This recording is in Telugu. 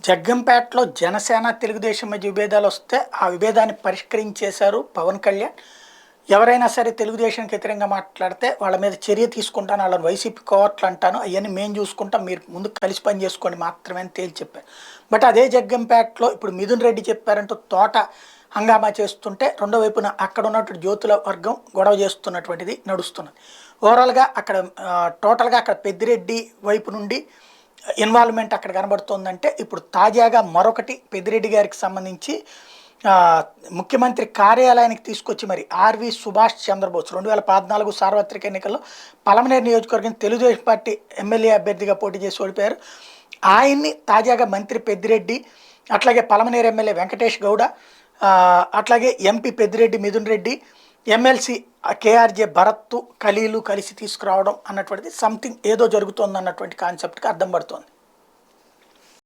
జగ్గంపేటలో జనసేన తెలుగుదేశం మధ్య విభేదాలు వస్తే ఆ విభేదాన్ని పరిష్కరించేశారు పవన్ కళ్యాణ్. ఎవరైనా సరే తెలుగుదేశానికి వ్యతిరేకంగా మాట్లాడితే వాళ్ళ మీద చర్య తీసుకుంటాను, వాళ్ళని వైసీపీ కోర్టులు అంటాను, అవన్నీ మేము చూసుకుంటాం, మీరు ముందు కలిసి పని చేసుకోండి మాత్రమే అని తేల్చి చెప్పారు. బట్ అదే జగ్గంపేటలో ఇప్పుడు మిథున్ రెడ్డి చెప్పారంటూ తోట హంగామా చేస్తుంటే రెండో వైపున అక్కడ ఉన్నటువంటి జ్యోతుల వర్గం గొడవ చేస్తున్నటువంటిది నడుస్తున్నది. ఓవరాల్గా అక్కడ టోటల్గా అక్కడ పెద్దిరెడ్డి వైపు నుండి ఇన్వాల్వ్మెంట్ అక్కడ కనబడుతోందంటే ఇప్పుడు తాజాగా మరొకటి పెద్దిరెడ్డి గారికి సంబంధించి ఆ, ముఖ్యమంత్రి కార్యాలయానికి తీసుకొచ్చి మరి ఆర్వి సుభాష్ చంద్రబోస్ 2014 సార్వత్రిక ఎన్నికల్లో పలమనేరు నియోజకవర్గం తెలుగుదేశం పార్టీ ఎమ్మెల్యే అభ్యర్థిగా పోటీ చేసి ఓడిపోయారు. ఆయన్ని తాజాగా మంత్రి పెద్దిరెడ్డి, అట్లాగే పలమనేరు ఎమ్మెల్యే వెంకటేష్ గౌడ, ఆ, అట్లాగే MP Peddireddy Mithun Reddy, MLC KRJ Bharath ఖలీలు కలిసి తీసుకురావడం అన్నటువంటిది సంథింగ్ ఏదో జరుగుతోంది అన్నటువంటి కాన్సెప్ట్కి అర్థం పడుతోంది.